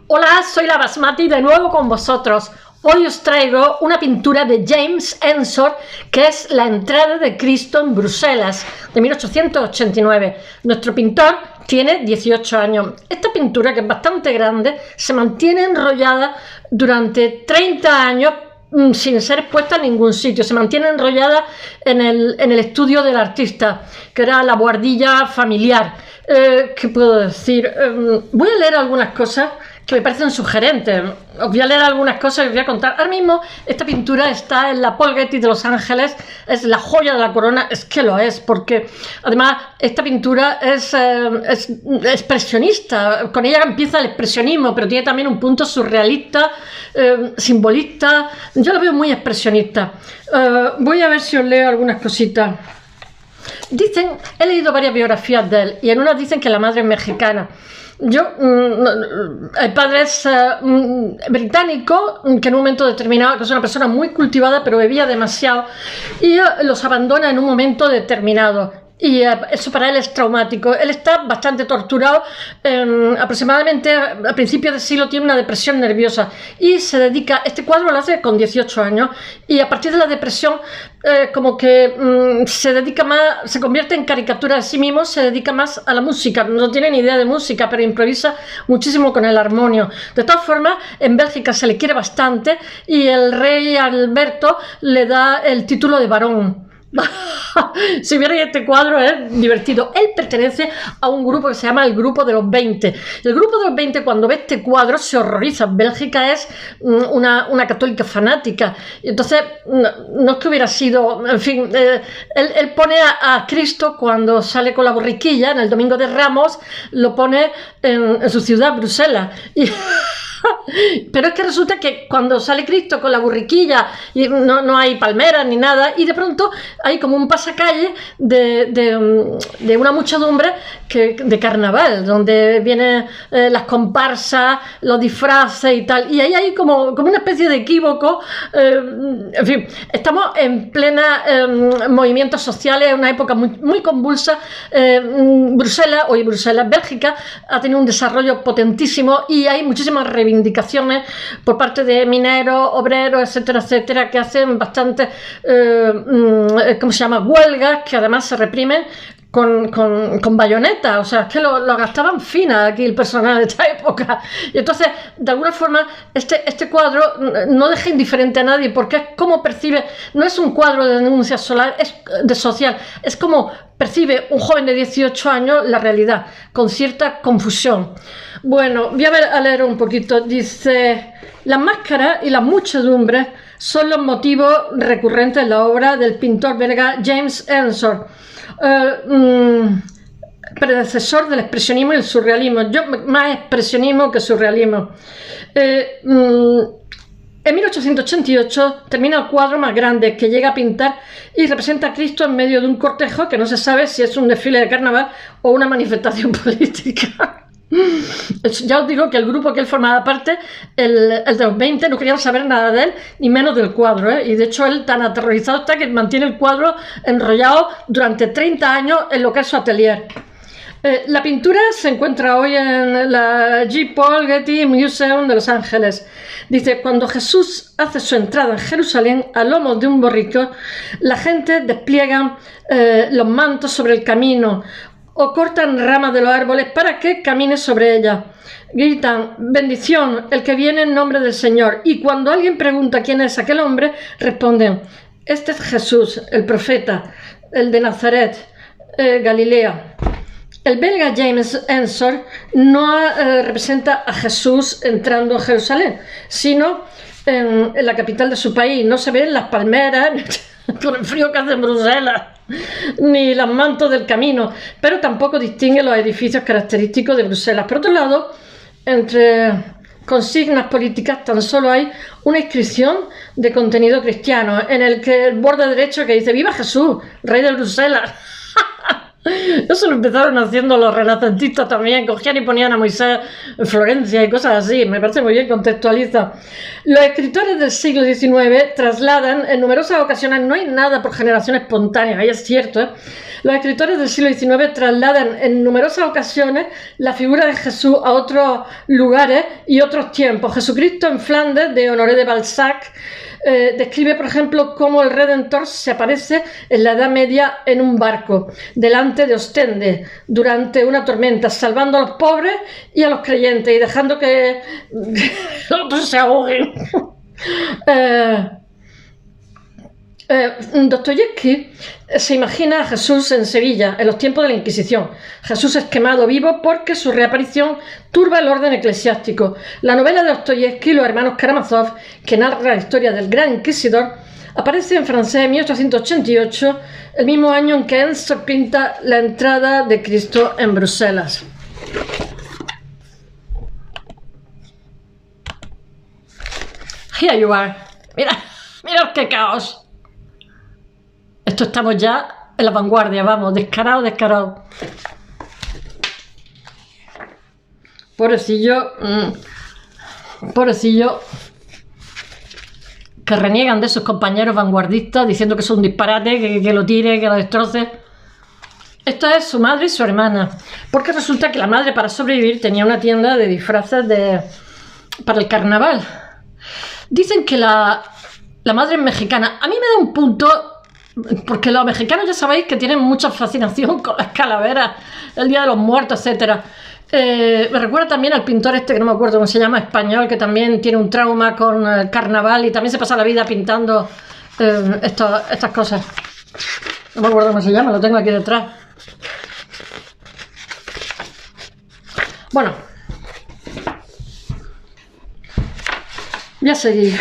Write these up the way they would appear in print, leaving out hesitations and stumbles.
Hola, soy la Basmati de nuevo con vosotros. Hoy os traigo una pintura de James Ensor, que es la entrada de Cristo en Bruselas, de 1889. Nuestro pintor tiene 18 años. Esta pintura, que es bastante grande, se mantiene enrollada durante 30 años sin ser expuesta en ningún sitio. Se mantiene enrollada en el estudio del artista, que era la buhardilla familiar. ¿Qué puedo decir? Voy a leer algunas cosas que me parecen sugerentes. Os voy a leer algunas cosas y os voy a contar. Ahora mismo esta pintura está en la Paul Getty de Los Ángeles, es la joya de la corona, es que lo es, porque además esta pintura es expresionista, con ella empieza el expresionismo, pero tiene también un punto surrealista, simbolista. Yo lo veo muy expresionista. Voy a ver si os leo algunas cositas. Dicen, he leído varias biografías de él y en unas dicen que la madre es mexicana. El padre es británico, que en un momento determinado, que es una persona muy cultivada, pero bebía demasiado y los abandona en un momento determinado. Y eso para él es traumático. Él está bastante torturado, aproximadamente a principios del siglo tiene una depresión nerviosa y se dedica, este cuadro lo hace con 18 años y a partir de la depresión como que se dedica más, se convierte en caricatura de sí mismo, se dedica más a la música, no tiene ni idea de música, pero improvisa muchísimo con el armonio. De todas formas, en Bélgica se le quiere bastante y el rey Alberto le da el título de barón. Si vierais este cuadro es divertido. Él pertenece a un grupo que se llama el Grupo de los 20. El Grupo de los 20, cuando ve este cuadro, se horroriza. Bélgica es una católica fanática. Y entonces, no es que hubiera sido, en fin, él pone a Cristo cuando sale con la borriquilla en el Domingo de Ramos, lo pone en su ciudad, Bruselas. Pero es que resulta que cuando sale Cristo con la burriquilla y no hay palmeras ni nada, y de pronto hay como un pasacalle de una muchedumbre de carnaval, donde vienen las comparsas, los disfraces y tal, y ahí hay como una especie de equívoco. En fin, estamos en plena movimientos sociales, una época muy convulsa. Bélgica, ha tenido un desarrollo potentísimo y hay muchísimas reivindicaciones por parte de mineros, obreros, etcétera, etcétera, que hacen bastantes, ¿cómo se llama?, huelgas, que además se reprimen con bayonetas. O sea, es que lo gastaban fina aquí el personal de esta época. Y entonces, de alguna forma, este cuadro no deja indiferente a nadie, porque es como percibe, no es un cuadro de denuncia social, es como percibe un joven de 18 años la realidad, con cierta confusión. Bueno, voy a leer un poquito. Dice: las máscaras y las muchedumbres son los motivos recurrentes en la obra del pintor belga James Ensor, predecesor del expresionismo y el surrealismo. Yo más expresionismo que surrealismo. En 1888 termina el cuadro más grande que llega a pintar y representa a Cristo en medio de un cortejo que no se sabe si es un desfile de carnaval o una manifestación política. Ya os digo que el grupo que él formaba parte, el de los 20, no querían saber nada de él, ni menos del cuadro, y de hecho él tan aterrorizado está que mantiene el cuadro enrollado durante 30 años en lo que es su atelier. La pintura se encuentra hoy en la G. Paul Getty Museum de Los Ángeles. Dice: cuando Jesús hace su entrada en Jerusalén a lomos de un borrico, la gente despliega los mantos sobre el camino o cortan ramas de los árboles para que camine sobre ellas. Gritan: bendición, el que viene en nombre del Señor. Y cuando alguien pregunta quién es aquel hombre, responden: este es Jesús, el profeta, el de Nazaret, Galilea. El belga James Ensor no representa a Jesús entrando en Jerusalén, sino en la capital de su país. No se ven las palmeras con el frío que hace en Bruselas, ni los mantos del camino, pero tampoco distingue los edificios característicos de Bruselas. Por otro lado, entre consignas políticas tan solo hay una inscripción de contenido cristiano en el que el borde derecho que dice: ¡viva Jesús, rey de Bruselas! Eso lo empezaron haciendo los renacentistas también, cogían y ponían a Moisés en Florencia y cosas así. Me parece muy bien, contextualiza. Los escritores del siglo XIX trasladan en numerosas ocasiones, no hay nada por generación espontánea, ahí es cierto, Los escritores del siglo XIX trasladan en numerosas ocasiones la figura de Jesús a otros lugares y otros tiempos. Jesucristo en Flandes, de Honoré de Balzac, describe, por ejemplo, cómo el Redentor se aparece en la Edad Media en un barco, delante de Ostende, durante una tormenta, salvando a los pobres y a los creyentes y dejando que otros se ahoguen. Dostoyevsky se imagina a Jesús en Sevilla, en los tiempos de la Inquisición. Jesús es quemado vivo porque su reaparición turba el orden eclesiástico. La novela de Dostoyevsky, Los hermanos Karamazov, que narra la historia del gran inquisidor, aparece en francés en 1888, el mismo año en que Enzo pinta la entrada de Cristo en Bruselas. Here you are. Mira qué caos. Esto estamos ya en la vanguardia, vamos, descarado. Pobrecillo, que reniegan de sus compañeros vanguardistas diciendo que es un disparate, que lo tire, que lo destroce. Esta es su madre y su hermana, porque resulta que la madre, para sobrevivir, tenía una tienda de disfraces para el carnaval. Dicen que la madre es mexicana. A mí me da un punto, porque los mexicanos ya sabéis que tienen mucha fascinación con las calaveras, el Día de los Muertos, etc. Me recuerda también al pintor este, que no me acuerdo cómo se llama, español, que también tiene un trauma con el carnaval y también se pasa la vida pintando estas cosas. No me acuerdo cómo se llama, lo tengo aquí detrás. Bueno, voy a seguir.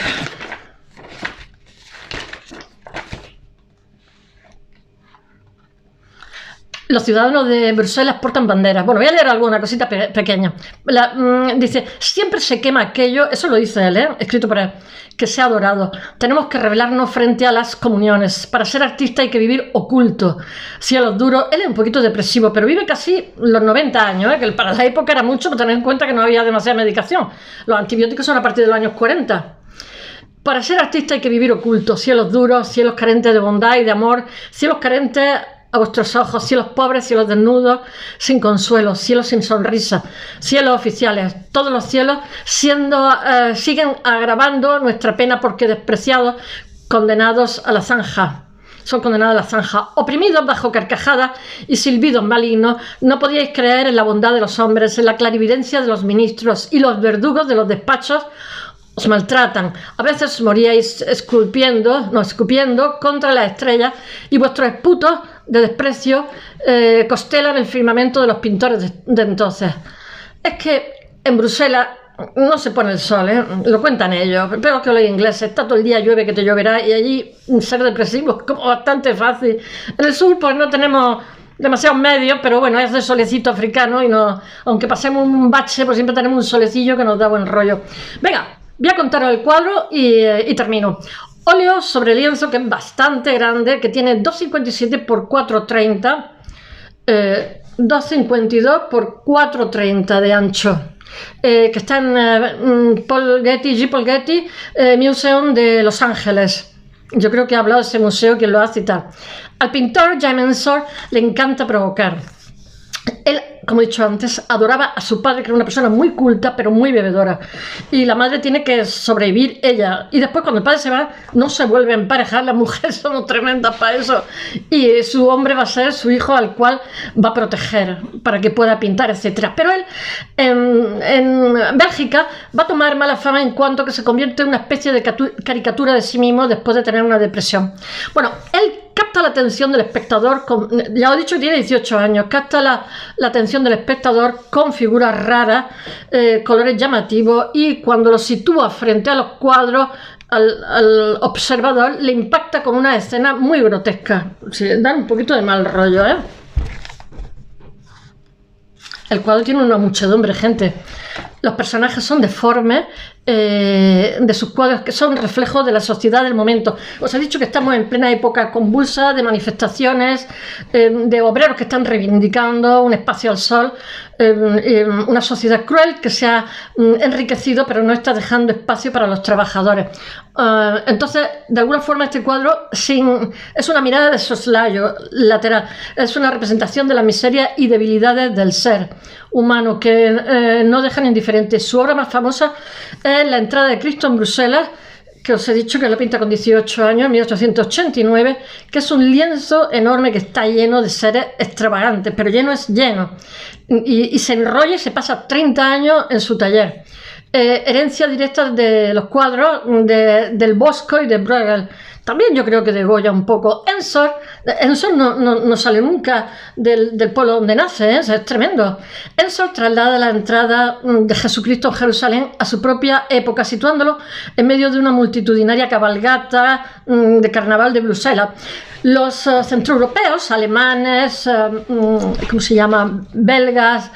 Los ciudadanos de Bruselas portan banderas. Bueno, voy a leer alguna cosita pequeña. Dice, siempre se quema aquello, eso lo dice él, escrito por él, que se ha adorado. Tenemos que rebelarnos frente a las comuniones. Para ser artista hay que vivir oculto. Cielos duros. Él es un poquito depresivo, pero vive casi los 90 años, que para la época era mucho, pero tened en cuenta que no había demasiada medicación. Los antibióticos son a partir de los años 40. Para ser artista hay que vivir oculto. Cielos duros, cielos carentes de bondad y de amor, cielos carentes a vuestros ojos, cielos pobres, cielos desnudos, sin consuelo, cielos sin sonrisa, cielos oficiales. Todos los cielos siguen agravando nuestra pena porque despreciados, condenados a la zanja. Son condenados a la zanja, oprimidos bajo carcajadas y silbidos malignos. No podíais creer en la bondad de los hombres, en la clarividencia de los ministros, y los verdugos de los despachos os maltratan. A veces moríais escupiendo contra las estrellas, y vuestros esputos de desprecio constelan el firmamento de los pintores de entonces. Es que en Bruselas no se pone el sol, lo cuentan ellos, pero que los ingleses, está todo el día llueve que te lloverá, y allí ser depresivo es como bastante fácil. En el sur pues no tenemos demasiados medios, pero bueno, es de solecito africano y no, aunque pasemos un bache, pues siempre tenemos un solecillo que nos da buen rollo. Venga, voy a contaros el cuadro y termino. Óleo sobre lienzo, que es bastante grande, que tiene 2,57 por 4,30, 2,52 por 4,30 de ancho, que está en Paul Getty Museum de Los Ángeles. Yo creo que ha hablado de ese museo, quien lo ha citado. Al pintor Jaime Ensor le encanta provocar. Él, como he dicho antes, adoraba a su padre, que era una persona muy culta, pero muy bebedora. Y la madre tiene que sobrevivir ella. Y después, cuando el padre se va, no se vuelve a emparejar. Las mujeres son tremendas para eso. Y su hombre va a ser su hijo, al cual va a proteger para que pueda pintar, etc. Pero él, en Bélgica, va a tomar mala fama en cuanto que se convierte en una especie de caricatura de sí mismo después de tener una depresión. Bueno, él capta la atención del espectador, ya os he dicho que tiene 18 años, capta la atención del espectador con figuras raras, colores llamativos, y cuando lo sitúa frente a los cuadros, al observador le impacta con una escena muy grotesca. Sí, dan un poquito de mal rollo, El cuadro tiene una muchedumbre, gente. Los personajes son deformes de sus cuadros, que son reflejos de la sociedad del momento. Os he dicho que estamos en plena época convulsa de manifestaciones, de obreros que están reivindicando un espacio al sol. una sociedad cruel que se ha enriquecido pero no está dejando espacio para los trabajadores. Entonces, de alguna forma este cuadro es una mirada de soslayo lateral, es una representación de la miseria y debilidades del ser humano que no dejan indiferente. Su obra más famosa es La entrada de Cristo en Bruselas, que os he dicho que lo pinta con 18 años, en 1889, que es un lienzo enorme que está lleno de seres extravagantes, pero lleno es lleno, y se enrolla y se pasa 30 años en su taller. Herencia directa de los cuadros del Bosco y de Bruegel. También yo creo que de Goya un poco. Ensor no sale nunca del pueblo donde nace, es tremendo. Ensor traslada la entrada de Jesucristo en Jerusalén a su propia época, situándolo en medio de una multitudinaria cabalgata de carnaval de Bruselas. Los centroeuropeos, alemanes, ¿cómo se llama?, belgas,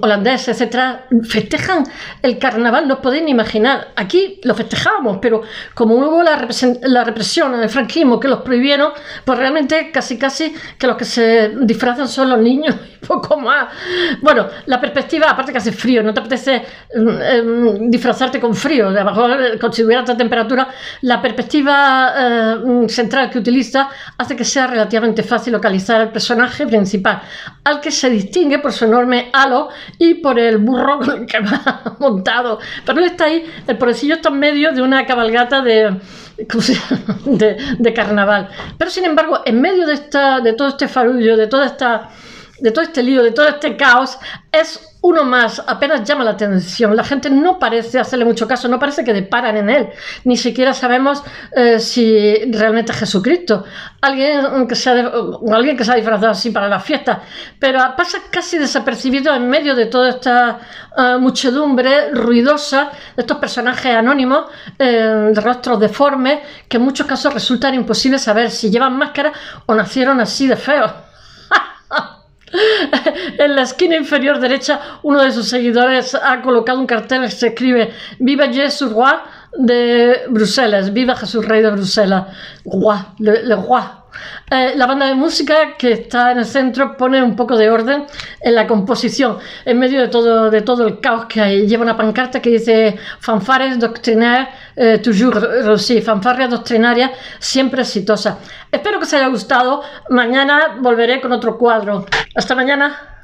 holandeses, etcétera, festejan el carnaval, no os podéis ni imaginar. Aquí lo festejábamos, pero como hubo la represión en el franquismo que los prohibieron, pues realmente casi que los que se disfrazan son los niños y poco más. Bueno, la perspectiva, aparte que hace frío, no te apetece disfrazarte con frío, de abajo, si hubiera alta temperatura, la perspectiva central que utiliza hace que sea relativamente fácil localizar al personaje principal, al que se distingue por su enorme halo y por el burro con el que va montado. Pero él está ahí, el pobrecillo está en medio de una cabalgata de carnaval. Pero sin embargo, en medio de todo este farullo, de todo este lío, de todo este caos, es uno más, apenas llama la atención. La gente no parece hacerle mucho caso, no parece que deparan en él. Ni siquiera sabemos si realmente es Jesucristo. Alguien que se ha disfrazado así para la fiesta. Pero pasa casi desapercibido en medio de toda esta muchedumbre ruidosa, de estos personajes anónimos, de rostros deformes, que en muchos casos resultan imposibles saber si llevan máscara o nacieron así de feos. En la esquina inferior derecha, uno de sus seguidores ha colocado un cartel que se escribe Viva Jesús Roi de Bruselas, Viva Jesús Rey de Bruselas, Roi, le Roi. La banda de música que está en el centro pone un poco de orden en la composición, en medio de todo el caos que hay. Lleva una pancarta que dice fanfares doctrinaires toujours réussi, fanfarria doctrinaria siempre exitosa. Espero que os haya gustado. Mañana volveré con otro cuadro. Hasta mañana.